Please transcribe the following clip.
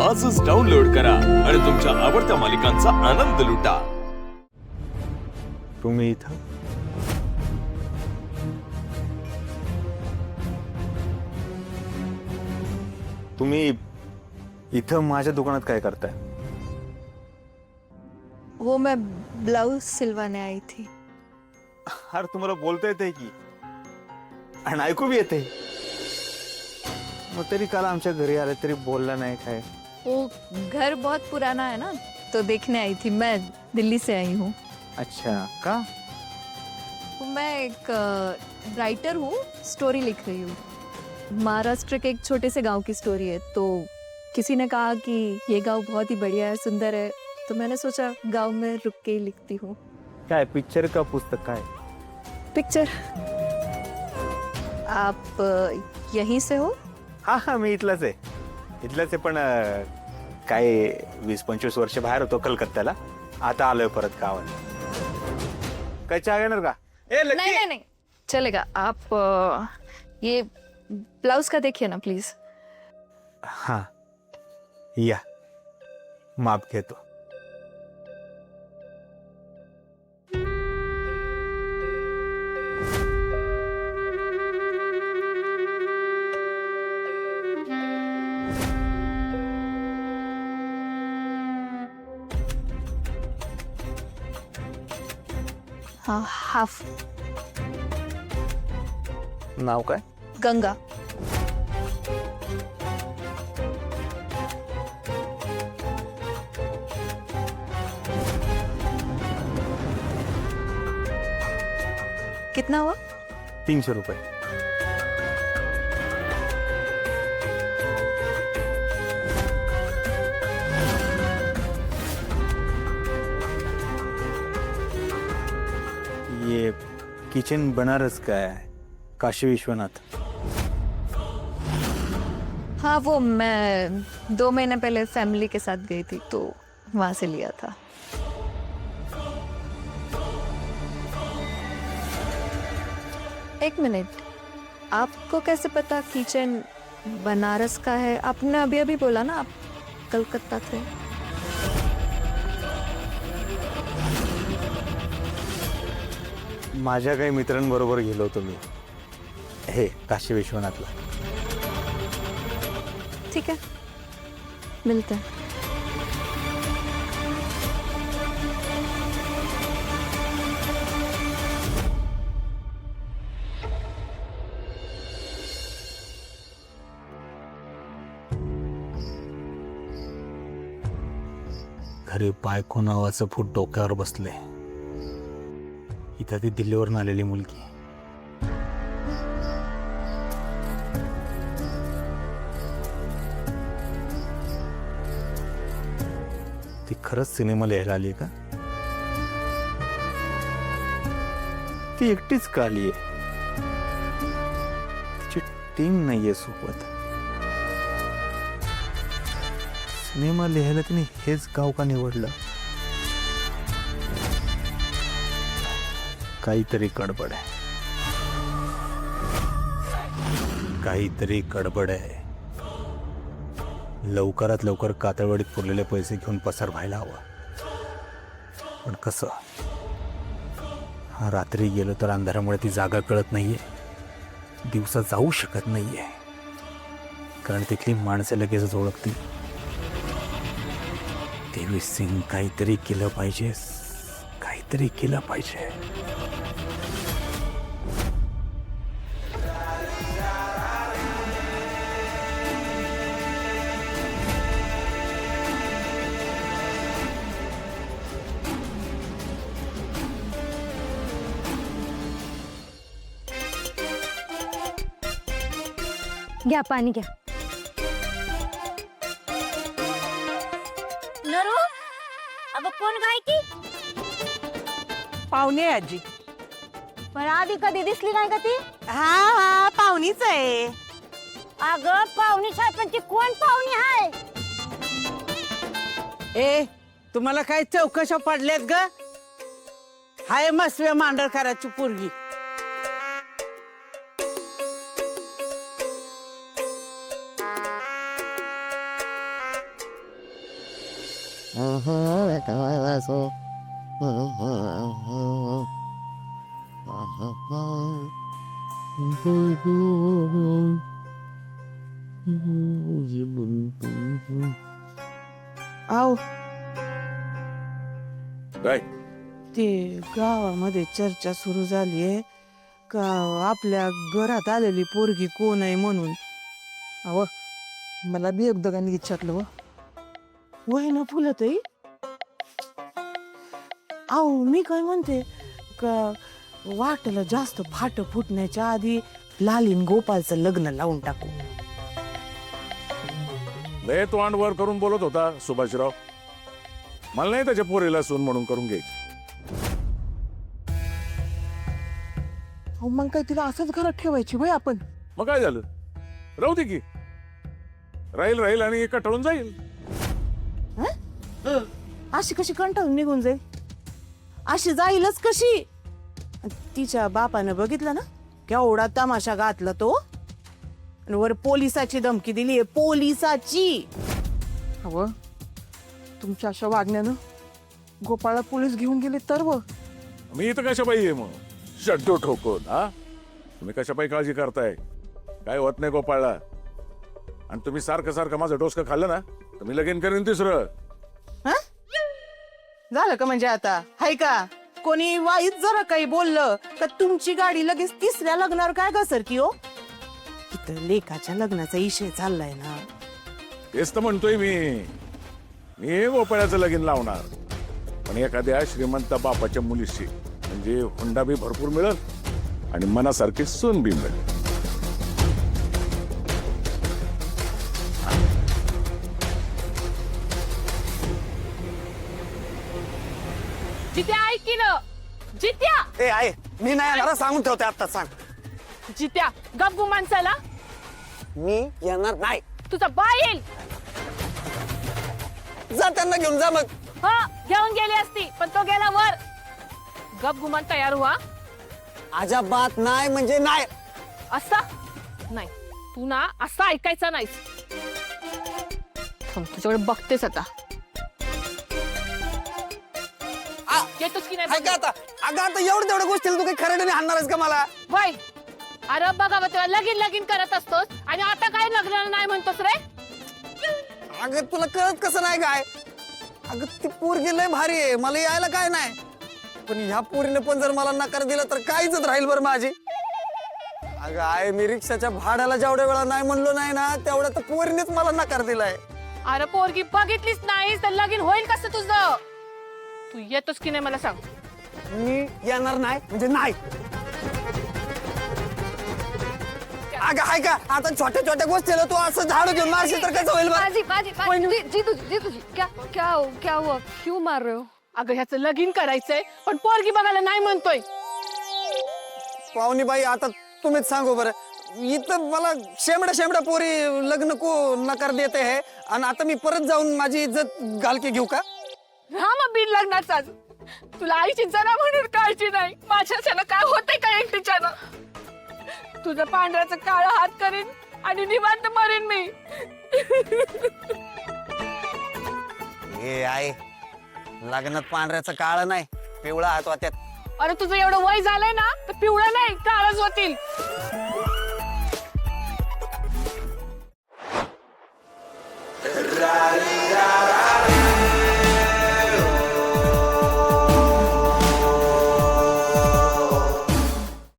आजच डाउनलोड करा आणि तुमच्या आवडत्या मालिकांचा आनंद लुटा। तुम्ही इथं तुम्ही इथं माझ्या दुकानात काय करताय? वो मैं ब्लाउज सिलवाने आई थी। अरे तुम्हाला बोलता येते की आणि ऐकू बी येते, मग तरी काल आमच्या घरी आले तरी बोलला नाही काय? वो घर बहुत पुराना है ना, तो देखने आई थी। मैं दिल्ली से आई हूँ। अच्छा का? मैं एक राइटर हूँ, स्टोरी लिख रही हूँ। महाराष्ट्र के एक छोटे से गांव की स्टोरी है। तो किसी ने कहा कि ये गांव बहुत ही बढ़िया है, सुंदर है, तो मैंने सोचा गांव में रुक के ही लिखती हूँ। काय पिक्चर का पुस्तक काय? पिक्चर। आप यहीं से हो? हाँ हाँ, मी इथलाच आहे, पण काय 20-25 वर्ष बाहेर होतो कलकत्त्याला, आता आलोय परत गावाला। काय चहा घेणार का? नहीं नहीं नहीं चलेगा। आप ये ब्लाउज का देखिए ना प्लीज। हाँ या माप घेतो। हाँ, हाफ। नाव काय? गंगा। कितना हुआ? 300 रुपये। ये किचन बनारस का है, काशी विश्वनाथ। हाँ, वो मैं 2 महीने पहले फैमिली के साथ गई थी, तो वहां से लिया था। एक मिनट, आपको कैसे पता किचन बनारस का है? आपने अभी अभी बोला ना आप कलकत्ता थे। माझ्या काही मित्रांबरोबर गेलो होतो मी हे काशी विश्वनाथला। ठीक है, मिलते हैं। घरी बायको नावाचं फूट डोक्यावर बसले। इथं ती दिल्लीवरून आलेली मुलगी। ती खरंच सिनेमा लिहायला आली का? ती एकटीच का आलीये? तिची टीम नाहीये सोबत। सिनेमा लिहायला तिने हेच गाव का निवडलं? काहीतरी गडबड आहे, काहीतरी गडबड आहे। लवकरात लवकर कातळवाडीत पुरलेले पैसे घेऊन पसार व्हायला हवं, पण कसं? हा रात्री गेलो तर अंधारामुळे ती जागा कळत नाहीये, दिवसा जाऊ शकत नाहीये, कारण तिथली माणसं लगेचच ओळखतील। देवी सिंग काहीतरी केलं पाहिजे, काहीतरी केलं पाहिजे। घ्या पाणी घ्या। नरू, अगं कोण गाय की? पाहुणे आहे आजी। मला आधी कधी दिसली नाही का ती? हा हा, पाहुणीच आहे। अगं पाहुणी साहेबांची कोण पाहुणी आहे? ए, तुम्हाला काय चौकशा पडल्यात ग? हाय मसव्या मांडरकराची पोरगी। आव काय ते गावामध्ये चर्चा सुरू झालीये का आपल्या घरात आलेली पोरगी कोण आहे म्हणून. अव मला बी एकदा गाणी विचारलं व वय ना फुलतही. आहो मी काय म्हणते का वाटेला जास्त फाट फुटण्याच्या आधी लालीन गोपालचं लग्न लावून टाकू. लय तोंड वर करून बोलत होता सुभाषराव. मला नाही त्याच्या पोरीला सून म्हणून करून घ्यायची. अहो मग काय तिला असंच घरात ठेवायची वय आपण. मग काय झालं, राहू दे की. राहील आणि कटाळून जाईल. अशी कशी कंटाळून निघून जाईल, अशी जाईलच कशी. तिच्या बापानं बघितलं ना केवढा तमाशा घातला तो, आणि वर पोलिसाची धमकी दिली, पोलिसाची. अव तुमच्या अशा वागण्यानं गोपाळला पोलीस घेऊन गेले तर व. मी इथं कशा पाहिजे मग शड्डू ठोकून. हा तुम्ही कशा पाहिजे काळजी करताय, काय होत नाही गोपाळला. आणि तुम्ही सारखं माझं डोसकं खाल्लं ना तर मी लगीन करेन तिसरं. झालं का म्हणजे आता हाय का कोणी वाईट जरा काही बोललं तर तुमची गाडी लगेच तिसऱ्या लग्नावर काय घसर की हो. इथं लेखाच्या लग्नाचा विषय चाललाय ना. तेच तर म्हणतोय मी गोपाळाचं लगीन लावणार, पण एखाद्या श्रीमंत बापाच्या मुलीशी. म्हणजे हुंडा बी भरपूर मिळेल आणि मनासारखी सून बी मिळेल. जित्या ऐक की न. जित्या ए आहे मी नाही येणार, सांगून ठेवते आता. सांग जित्या गप्पू माणसाला मी येणार नाही. तुझा बा येईल. जा त्यांना घेऊन जा मग. हो घेऊन गेली असती पण तो गेला वर. गप गुमान तयार व्हा. अजाबात नाही म्हणजे नाही. असा नाही, तू ना असं ऐकायचं नाहीस. थांब, तुझ्याकडे बघतेस आता. येतोस की नाही ऐका आता. अगं आता एवढ्या तेवढ्या गोष्टीला तू काही खरडीने हाणणारच का मला. वय. अरे बघा तेव्हा लगीन करत असतोस आणि आता काय लग्न नाही म्हणतोस रे. अगं तुला कळत कसं नाही काय. अगं ती पोरगी लय भारी आहे, मला यायला काय नाही. पण ह्या पोरीने पण जर मला नकार दिला तर काहीच राहील बरं माझी. अगं आहे मी रिक्षाच्या भाड्याला जेवढ्या वेळा नाही म्हणलो नाही ना तेवढ्या तर पोरीनेच मला नकार दिलाय. अरे पोरगी बघितलीच नाहीस तर लगीन होईल कसं तुझं. तू येतोस की नाही मला सांग. मी येणार नाही म्हणजे नाही. अगं हाय का आता छोट्या छोट्या गोष्टीला तू असं झाडू घेऊन मारशील तर कसं होईल बरं. जी क्या हुआ क्यों मार रहे हो. अगं ह्याचं लगीन करायचंय पण पोरगी बघायला नाही म्हणतोय. पाहुणी बाई आता तुम्हीच सांगू बरं. इथं मला शेमड्या पोरी लग्न को नकार देते है आणि आता मी परत जाऊन माझी इज्जत घालकी घेऊ का. हा मग बिन लग्नाचाच. तुला आईची जरा म्हणून काळजी नाही. माझ्याच्यानं काय होतंय का एकटीच्यानं. तुझं पांढऱ्याचं काळं हात करीन आणि निवांत मरेन मी. हे आहे लग्नात पांढऱ्याचं काळ नाही पिवळा हात वाट्यात. अरे तुझं एवढं वय झालंय ना तर पिवळं नाही काळच होतील. राणी